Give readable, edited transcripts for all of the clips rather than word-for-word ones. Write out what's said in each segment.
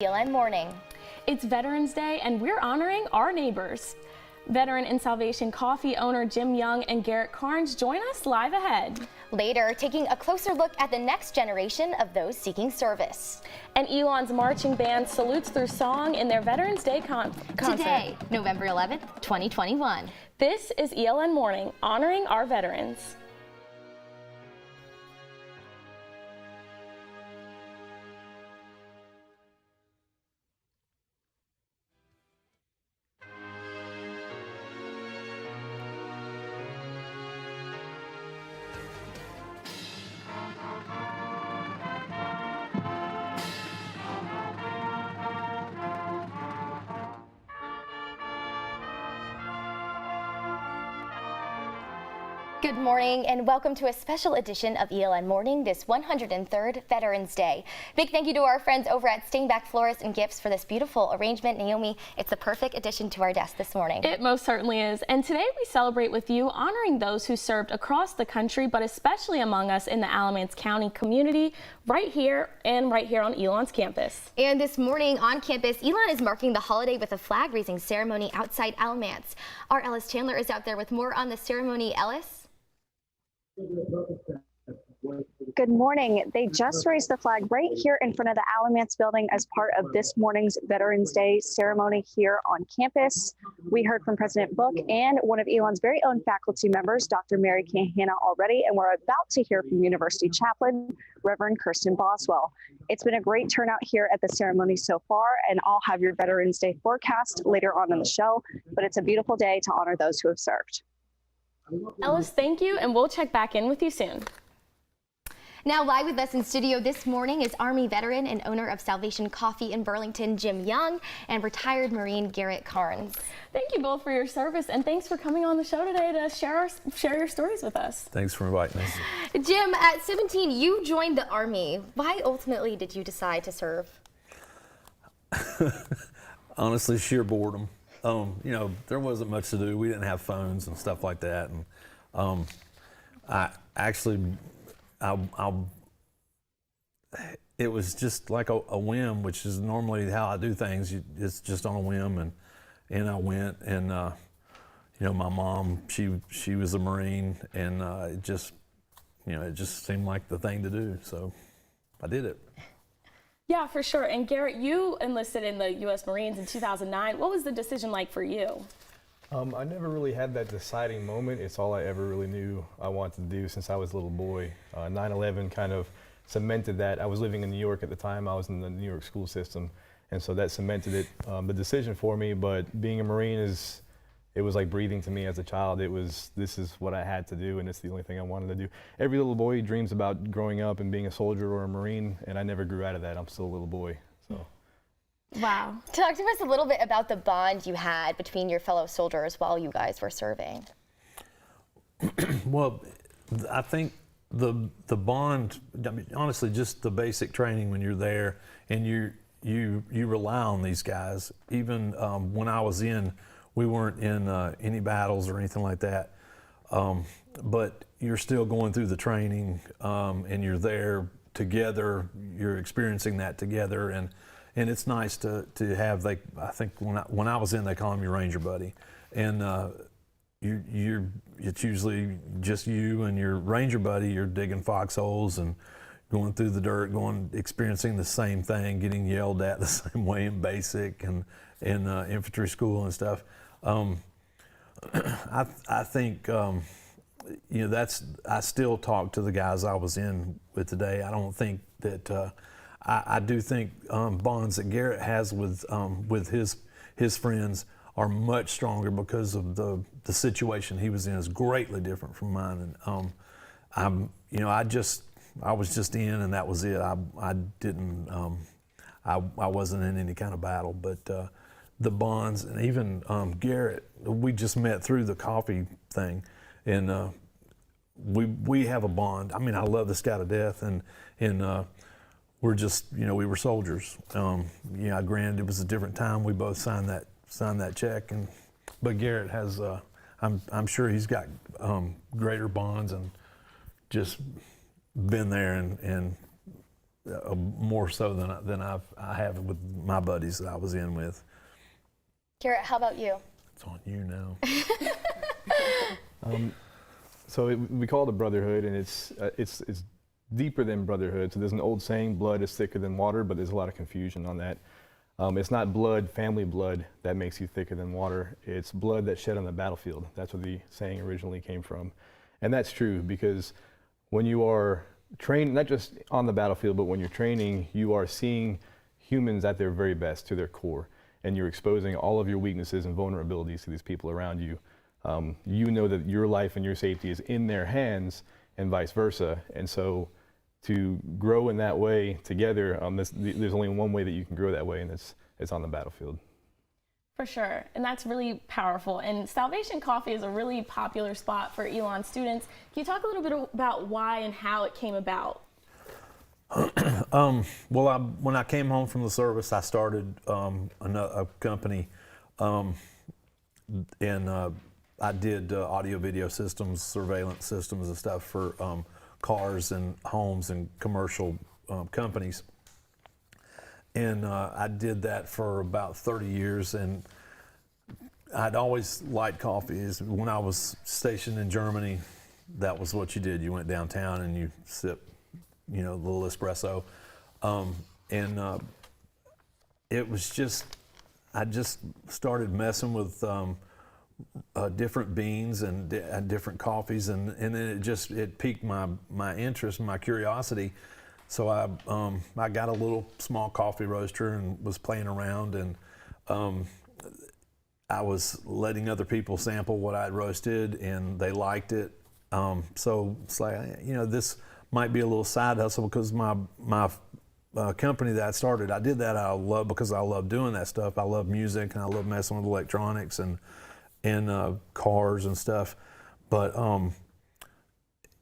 ELN Morning. It's Veterans Day and we're honoring our neighbors. Veteran and Salvation Coffee owner Jim Young and Garrett Carnes join us live ahead. Later, taking a closer look at the next generation of those seeking service. And ELN's marching band salutes through song in their Veterans Day concert. Today, November 11th, 2021. This is ELN Morning, honoring our veterans. Good morning and welcome to a special edition of ELN Morning, this 103rd Veterans Day. Big thank you to our friends over at Stainback Florists and Gifts for this beautiful arrangement. Naomi, it's the perfect addition to our desk this morning. It most certainly is. And today we celebrate with you honoring those who served across the country, but especially among us in the Alamance County community, right here on ELN's campus. And this morning on campus, ELN is marking the holiday with a flag raising ceremony outside Alamance. Our Ellis Chandler is out there with more on the ceremony. Ellis? Good morning. They just raised the flag right here in front of the Alamance building as part of this morning's Veterans Day ceremony here on campus. We heard from President Book and one of ELN's very own faculty members, Dr. Mary Kahana, already, and we're about to hear from University Chaplain, Reverend Kirsten Boswell. It's been a great turnout here at the ceremony so far, and I'll have your Veterans Day forecast later on in the show, but it's a beautiful day to honor those who have served. Ellis, thank you, and we'll check back in with you soon. Now live with us in studio this morning is Army veteran and owner of Salvation Coffee in Burlington, Jim Young, and retired Marine Garrett Carnes. Thank you both for your service, and thanks for coming on the show today to share your stories with us. Thanks for inviting us. Jim, at 17, you joined the Army. Why ultimately did you decide to serve? Honestly, sheer boredom. You know, there wasn't much to do. We didn't have phones and stuff like that. And it was just like a whim, which is normally how I do things. It's just on a whim, and I went. And you know, my mom, she was a Marine, and it just seemed like the thing to do. So I did it. Yeah, for sure. And Garrett, you enlisted in the U.S. Marines in 2009. What was the decision like for you? I never really had that deciding moment. It's all I ever really knew I wanted to do since I was a little boy. 9/11 kind of cemented that. I was living in New York at the time. I was in the New York school system, and so that cemented it, the decision for me. But being a Marine it was like breathing to me as a child. This is what I had to do, and it's the only thing I wanted to do. Every little boy dreams about growing up and being a soldier or a Marine, and I never grew out of that. I'm still a little boy. So. Wow. Talk to us a little bit about the bond you had between your fellow soldiers while you guys were serving. Well, I think the bond, I mean, honestly, just the basic training when you're there, and you rely on these guys. Even when I was in, we weren't in any battles or anything like that, but you're still going through the training, and you're there together. You're experiencing that together, and it's nice to have. I think when I was in, they call him your Ranger buddy, and it's usually just you and your Ranger buddy. You're digging foxholes and going through the dirt, experiencing the same thing, getting yelled at the same way in basic and in infantry school and stuff. I think you know, I still talk to the guys I was in with today. I don't think that I do think bonds that Garrett has with his friends are much stronger because of the situation he was in is greatly different from mine. And I was just in, and that was it. I didn't I wasn't in any kind of battle, but the bonds, and even Garrett, we just met through the coffee thing, and we have a bond. I mean, I love this guy to death, and we're just, you know, we were soldiers. Granted, it was a different time. We both signed that check, but Garrett has, I'm sure he's got greater bonds and just been there and more so than I have with my buddies that I was in with. Garrett, how about you? It's on you now. We call it a brotherhood, and it's deeper than brotherhood. So there's an old saying, blood is thicker than water, but there's a lot of confusion on that. It's not blood, family blood, that makes you thicker than water. It's blood that's shed on the battlefield. That's where the saying originally came from. And that's true, because when you are trained, not just on the battlefield, but when you're training, you are seeing humans at their very best, to their core. And you're exposing all of your weaknesses and vulnerabilities to these people around you. You know that your life and your safety is in their hands, and vice versa. And so to grow in that way together, there's only one way that you can grow that way, and it's on the battlefield. For sure, and that's really powerful. And Salvation Coffee is a really popular spot for ELN students. Can you talk a little bit about why and how it came about? Well, when I came home from the service, I started a company, and I did audio-video systems, surveillance systems and stuff for cars and homes and commercial companies. And I did that for about 30 years, and I'd always liked coffee. When I was stationed in Germany, that was what you did. You went downtown and you sip, a little espresso. It was I just started messing with different beans and different coffees, and then it piqued my interest and my curiosity. So I got a little small coffee roaster and was playing around, and I was letting other people sample what I'd roasted, and they liked it. So it's like, this might be a little side hustle, because my company that I started, I did that because I love doing that stuff. I love music, and I love messing with electronics and cars and stuff. But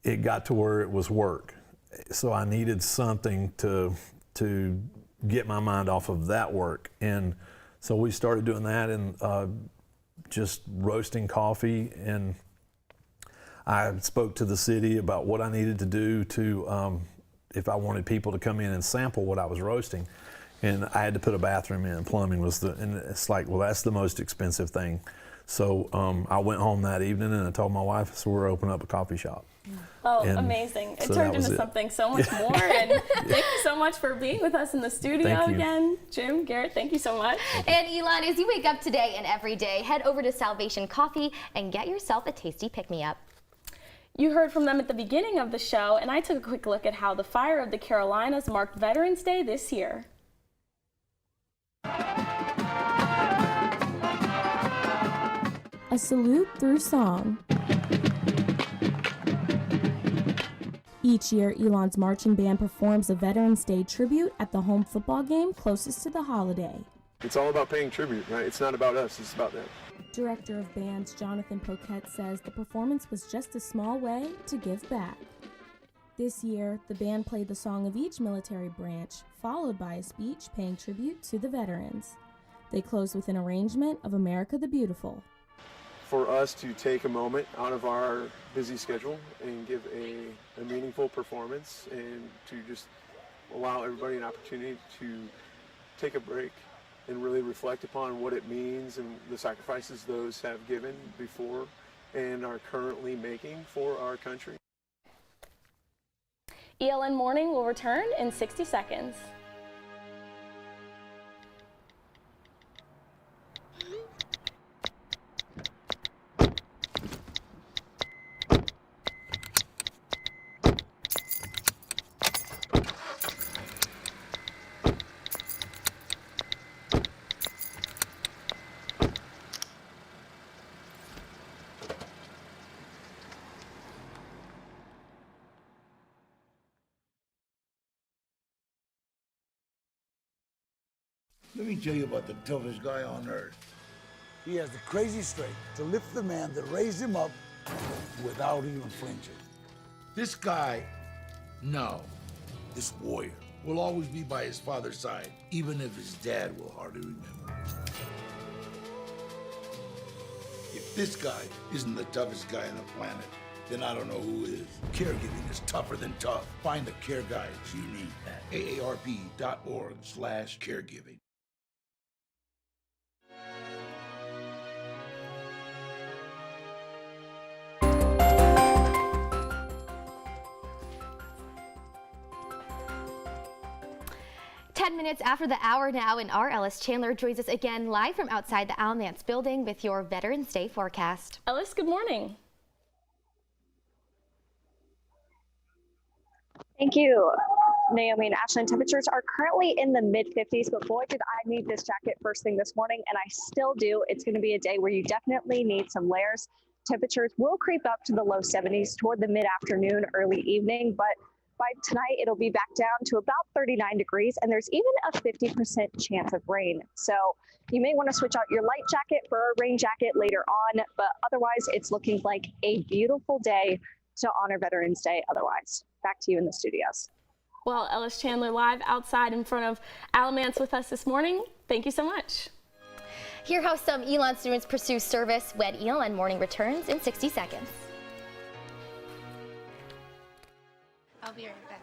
it got to where it was work. So I needed something to get my mind off of that work. And so we started doing that, and just roasting coffee. And I spoke to the city about what I needed to do to, if I wanted people to come in and sample what I was roasting. And I had to put a bathroom in. Plumbing and it's like, well, that's the most expensive thing. So I went home that evening, and I told my wife, so we're opening up a coffee shop. Oh, amazing. It turned into something so much more. And thank you so much for being with us in the studio again. Jim, Garrett, thank you so much. And ELN, as you wake up today and every day, head over to Salvation Coffee and get yourself a tasty pick-me-up. You heard from them at the beginning of the show, and I took a quick look at how the Fire of the Carolinas marked Veterans Day this year. A salute through song. Each year, ELN's marching band performs a Veterans Day tribute at the home football game closest to the holiday. It's all about paying tribute, right? It's not about us, it's about them. Director of bands Jonathan Poquette says the performance was just a small way to give back. This year, the band played the song of each military branch, followed by a speech paying tribute to the veterans. They closed with an arrangement of America the Beautiful. For us to take a moment out of our busy schedule and give a meaningful performance, and to just allow everybody an opportunity to take a break and really reflect upon what it means and the sacrifices those have given before and are currently making for our country. ELN Morning will return in 60 seconds. Let me tell you about the toughest guy on earth. He has the crazy strength to lift the man that raised him up without even flinching. This guy, this warrior, will always be by his father's side, even if his dad will hardly remember. If this guy isn't the toughest guy on the planet, then I don't know who is. Caregiving is tougher than tough. Find the care guides you need at aarp.org/caregiving. Minutes after the hour now, and our Ellis Chandler joins us again live from outside the Alamance building with your Veterans Day forecast. Ellis, good morning. Thank you, Naomi and Ashlyn. Temperatures are currently in the mid-50s, but boy, did I need this jacket first thing this morning, and I still do. It's going to be a day where you definitely need some layers. Temperatures will creep up to the low 70s toward the mid-afternoon, early evening, but by tonight, it'll be back down to about 39 degrees, and there's even a 50% chance of rain. So you may want to switch out your light jacket for a rain jacket later on, but otherwise, it's looking like a beautiful day to honor Veterans Day otherwise. Back to you in the studios. Well, Ellis Chandler live outside in front of Alamance with us this morning. Thank you so much. Hear how some ELN students pursue service when ELN Morning returns in 60 seconds. I'll be right back.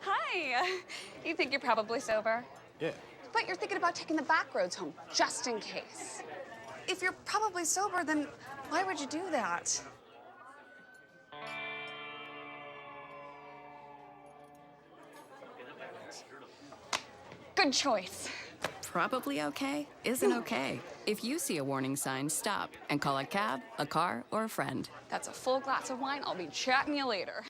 Hi. You think you're probably sober? Yeah. But you're thinking about taking the back roads home, just in case. If you're probably sober, then why would you do that? Good choice. Probably okay isn't okay. If you see a warning sign, stop and call a cab, a car, or a friend. That's a full glass of wine. I'll be chatting you later.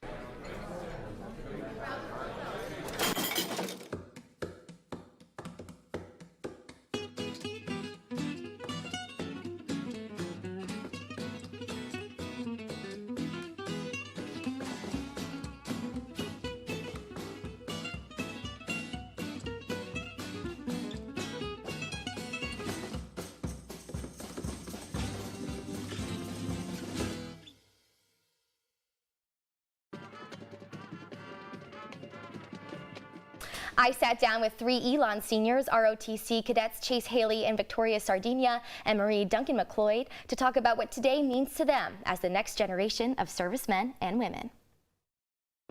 I sat down with 3 ELN seniors, ROTC cadets Chase Haley and Victoria Sardinia and Marie Duncan McLeod, to talk about what today means to them as the next generation of servicemen and women.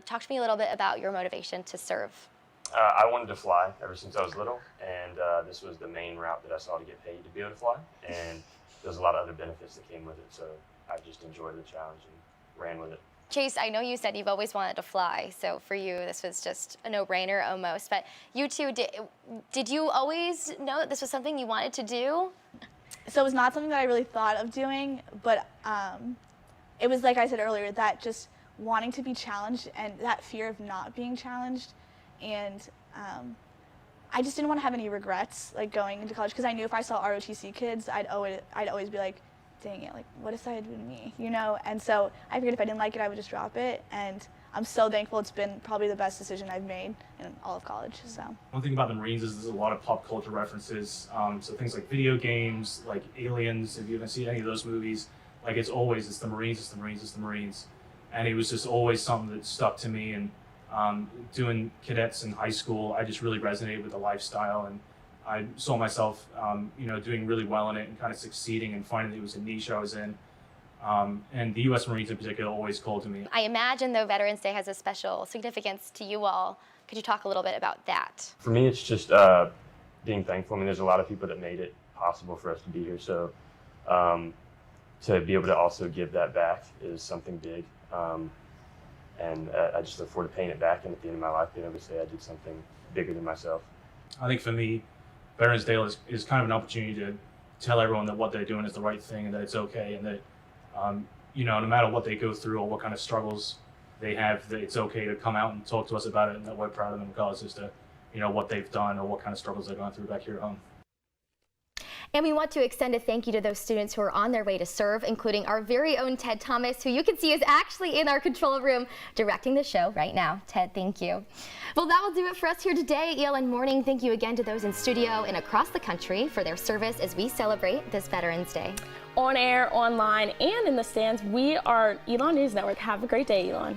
Talk to me a little bit about your motivation to serve. I wanted to fly ever since I was little, and this was the main route that I saw to get paid to be able to fly, and there's a lot of other benefits that came with it, so I just enjoyed the challenge and ran with it. Chase, I know you said you've always wanted to fly, so for you this was just a no-brainer almost, but you two, did you always know that this was something you wanted to do? So it was not something that I really thought of doing, but it was, like I said earlier, that just wanting to be challenged and that fear of not being challenged, and I just didn't want to have any regrets like going into college, because I knew if I saw ROTC kids, I'd always be like, dang it, like, what if that had been me, you know? And so I figured if I didn't like it, I would just drop it. And I'm so thankful. It's been probably the best decision I've made in all of college, so. One thing about the Marines is there's a lot of pop culture references. So things like video games, like Aliens, if you haven't seen any of those movies, like it's the Marines, it's the Marines, it's the Marines. And it was just always something that stuck to me. And doing cadets in high school, I just really resonated with the lifestyle, and I saw myself, doing really well in it and kind of succeeding and finding that it was a niche I was in. And the U.S. Marines in particular always called to me. I imagine, though, Veterans Day has a special significance to you all. Could you talk a little bit about that? For me, it's just being thankful. I mean, there's a lot of people that made it possible for us to be here, so to be able to also give that back is something big. And I just look forward to paying it back, and at the end of my life, being able to say I did something bigger than myself. I think for me, Veterans Day is kind of an opportunity to tell everyone that what they're doing is the right thing and that it's okay, and that, no matter what they go through or what kind of struggles they have, that it's okay to come out and talk to us about it, and that we're proud of them regardless as to, what they've done or what kind of struggles they're going through back here at home. And we want to extend a thank you to those students who are on their way to serve, including our very own Ted Thomas, who you can see is actually in our control room directing the show right now. Ted, thank you. Well, that will do it for us here today. ELN Morning, thank you again to those in studio and across the country for their service as we celebrate this Veterans Day. On air, online, and in the stands, we are ELN News Network. Have a great day, ELN.